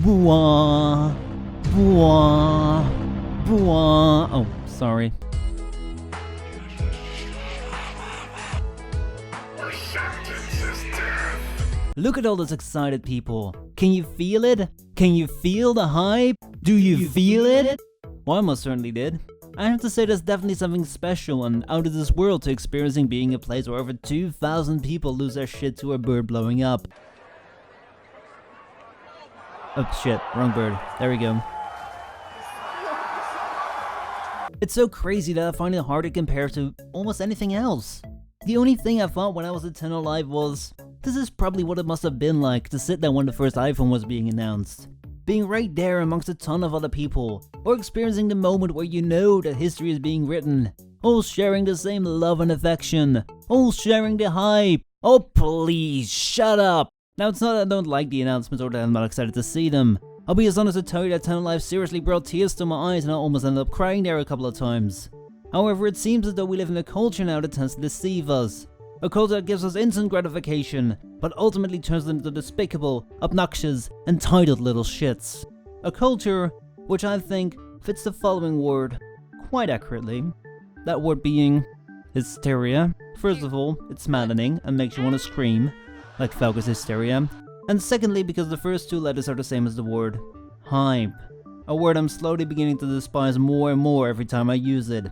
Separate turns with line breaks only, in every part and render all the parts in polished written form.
Bwah, bwah, bwah. Oh, sorry. Look at all those excited people. Can you feel it? Can you feel the hype? Do you feel it? Well, I most certainly did. I have to say there's definitely something special and out of this world to experiencing being a place where over 2,000 people lose their shit to a bird blowing up. Oh shit, wrong bird. There we go. It's so crazy that I find it hard to compare to almost anything else. The only thing I thought when I was at TennoLive was, this is probably what it must have been like to sit there when the first iPhone was being announced. Being right there amongst a ton of other people, or experiencing the moment where you know that history is being written, all sharing the same love and affection, all sharing the hype. Oh please, shut up! Now it's not that I don't like the announcements or that I'm not excited to see them. I'll be as honest to tell you that TennoLive seriously brought tears to my eyes and I almost ended up crying there a couple of times. However, it seems as though we live in a culture now that tends to deceive us. A culture that gives us instant gratification, but ultimately turns them into despicable, obnoxious, entitled little shits. A culture which I think fits the following word quite accurately. That word being hysteria. First of all, it's maddening and makes you want to scream, like Falco's hysteria. And secondly, because the first two letters are the same as the word hype. A word I'm slowly beginning to despise more and more every time I use it.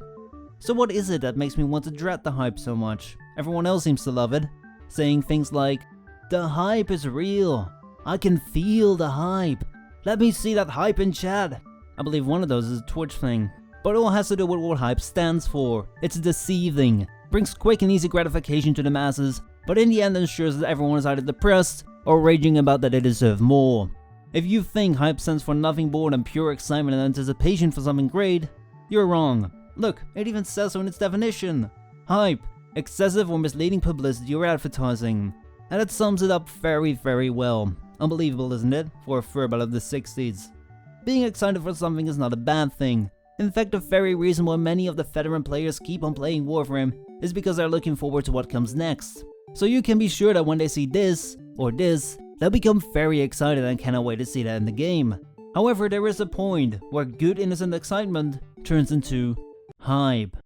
So what is it that makes me want to dread the hype so much? Everyone else seems to love it, saying things like, "The hype is real. I can feel the hype. Let me see that hype in chat." I believe one of those is a Twitch thing. But it all has to do with what hype stands for. It's deceiving, brings quick and easy gratification to the masses, but in the end ensures that everyone is either depressed or raging about that they deserve more. If you think hype stands for nothing more than pure excitement and anticipation for something great, you're wrong. Look, it even says so in its definition. Hype. Excessive or misleading publicity or advertising. And it sums it up very, very well. Unbelievable, isn't it? For a furball of the 60s. Being excited for something is not a bad thing. In fact, the very reason why many of the veteran players keep on playing Warframe is because they're looking forward to what comes next. So you can be sure that when they see this, or this, they'll become very excited and cannot wait to see that in the game. However, there is a point where good innocent excitement turns into hype.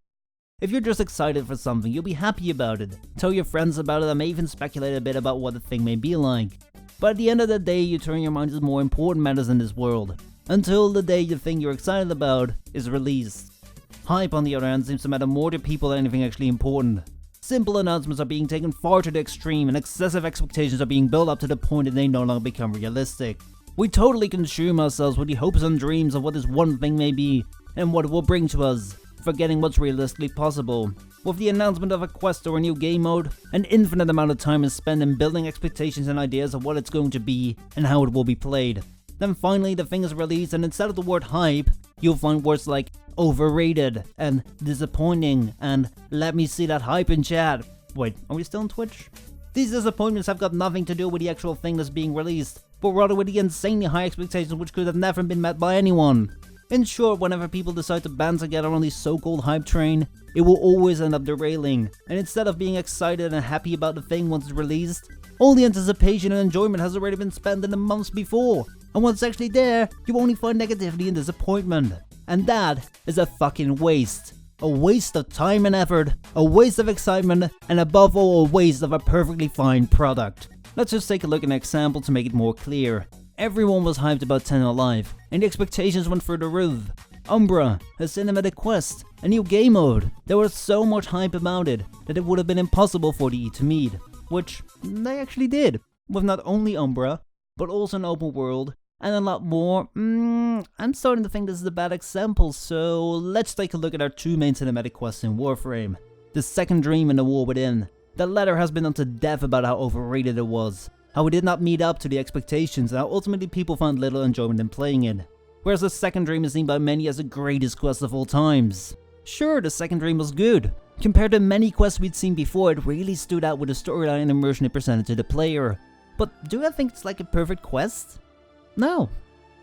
If you're just excited for something, you'll be happy about it, tell your friends about it, and may even speculate a bit about what the thing may be like. But at the end of the day, you turn your mind to more important matters in this world, until the day the thing you're excited about is released. Hype, on the other hand, seems to matter more to people than anything actually important. Simple announcements are being taken far to the extreme, and excessive expectations are being built up to the point that they no longer become realistic. We totally consume ourselves with the hopes and dreams of what this one thing may be, and what it will bring to us, forgetting what's realistically possible. With the announcement of a quest or a new game mode, an infinite amount of time is spent in building expectations and ideas of what it's going to be and how it will be played. Then finally the thing is released, and instead of the word hype, you'll find words like overrated and disappointing and let me see that hype in chat. Wait, are we still on Twitch? These disappointments have got nothing to do with the actual thing that's being released, but rather with the insanely high expectations which could have never been met by anyone. In short, whenever people decide to band together on the so-called hype train, it will always end up derailing, and instead of being excited and happy about the thing once it's released, all the anticipation and enjoyment has already been spent in the months before, and once it's actually there, you only find negativity and disappointment. And that is a fucking waste. A waste of time and effort, a waste of excitement, and above all a waste of a perfectly fine product. Let's just take a look at an example to make it more clear. Everyone was hyped about TennoLive, and the expectations went through the roof. Umbra, a cinematic quest, a new game mode. There was so much hype about it that it would have been impossible for the E to meet, which they actually did, with not only Umbra, but also an open world, and a lot more. I'm starting to think this is a bad example, so let's take a look at our two main cinematic quests in Warframe. The Second Dream and the War Within. The latter has been done to death about how overrated it was, how it did not meet up to the expectations, and how ultimately people found little enjoyment in playing it. Whereas the Second Dream is seen by many as the greatest quest of all times. Sure, the Second Dream was good. Compared to many quests we'd seen before, it really stood out with the storyline and immersion it presented to the player. But do I think it's like a perfect quest? No.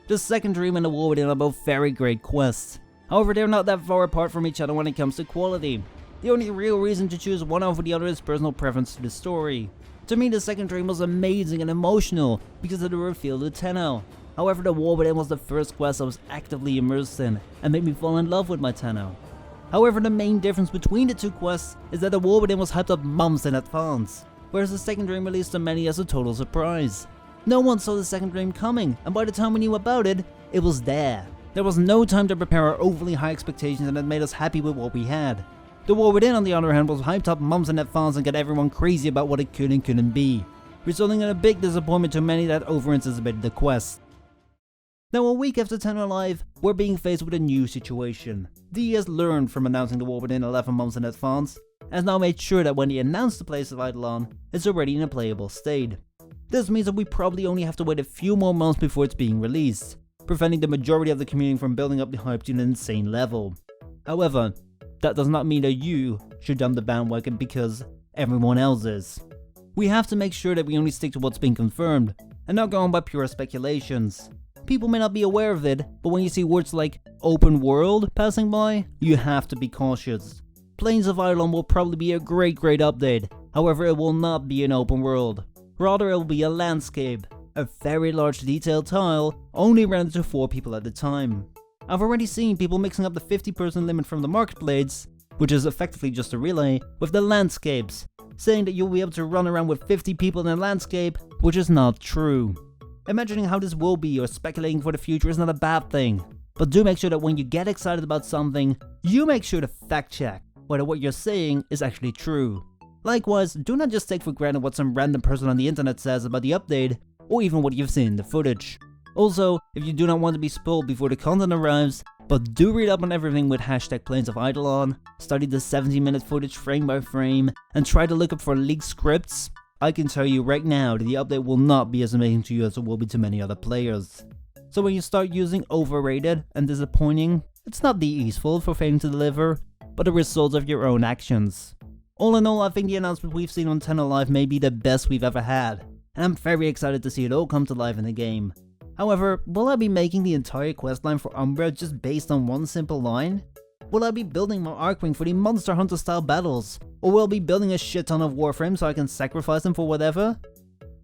The Second Dream and the War Within are both very great quests. However, they're not that far apart from each other when it comes to quality. The only real reason to choose one over the other is personal preference to the story. To me, the Second Dream was amazing and emotional because of the reveal to Tenno. However, the War Within was the first quest I was actively immersed in and made me fall in love with my Tenno. However, the main difference between the two quests is that the War Within was hyped up months in advance, whereas the second dream released to many as a total surprise. No one saw the second dream coming, and by the time we knew about it, it was there. There was no time to prepare our overly high expectations, and it made us happy with what we had. The War Within, on the other hand, was hyped up months in advance and got everyone crazy about what it could and couldn't be, resulting in a big disappointment to many that over-anticipated the quest. Now, a week after TennoLive, we're being faced with a new situation. DE has learned from announcing the War Within 11 months in advance, and has now made sure that when he announced the place of Eidolon, it's already in a playable state. This means that we probably only have to wait a few more months before it's being released, preventing the majority of the community from building up the hype to an insane level. However, that does not mean that you should jump the bandwagon because everyone else is. We have to make sure that we only stick to what's been confirmed, and not go on by pure speculations. People may not be aware of it, but when you see words like open world passing by, you have to be cautious. Plains of Eidolon will probably be a great update, however it will not be an open world. Rather, it will be a landscape, a very large detailed tile, only rendered to 4 people at a time. I've already seen people mixing up the 50-person limit from the marketplace, which is effectively just a relay, with the landscapes, saying that you'll be able to run around with 50 people in a landscape, which is not true. Imagining how this will be or speculating for the future is not a bad thing, but do make sure that when you get excited about something, you make sure to fact check whether what you're saying is actually true. Likewise, do not just take for granted what some random person on the internet says about the update, or even what you've seen in the footage. Also, if you do not want to be spoiled before the content arrives, but do read up on everything with hashtag Plains of Eidolon, study the 70-minute footage frame by frame, and try to look up for leaked scripts, I can tell you right now that the update will not be as amazing to you as it will be to many other players. So when you start using overrated and disappointing, it's not DE's fault for failing to deliver, but the result of your own actions. All in all, I think the announcement we've seen on TennoLive may be the best we've ever had, and I'm very excited to see it all come to life in the game. However, will I be making the entire questline for Umbra just based on one simple line? Will I be building my Archwing for the Monster Hunter style battles? Or will I be building a shit ton of Warframe so I can sacrifice them for whatever?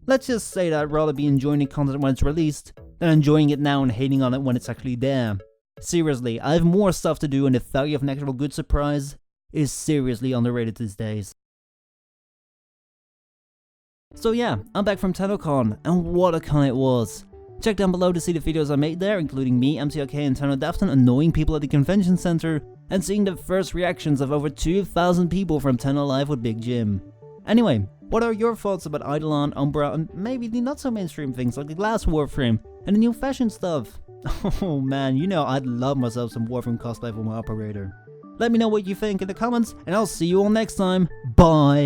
Let's just say that I'd rather be enjoying the content when it's released, than enjoying it now and hating on it when it's actually there. Seriously, I have more stuff to do and the value of an actual good surprise is seriously underrated these days. So yeah, I'm back from Tennocon, and what a con it was. Check down below to see the videos I made there, including me, MCRK and TennoDafton annoying people at the convention center, and seeing the first reactions of over 2,000 people from TennoLive with Big Jim. Anyway, what are your thoughts about Eidolon, Umbra, and maybe the not so mainstream things like the glass Warframe, and the new fashion stuff? Oh man, you know I'd love myself some Warframe cosplay for my operator. Let me know what you think in the comments, and I'll see you all next time. Bye!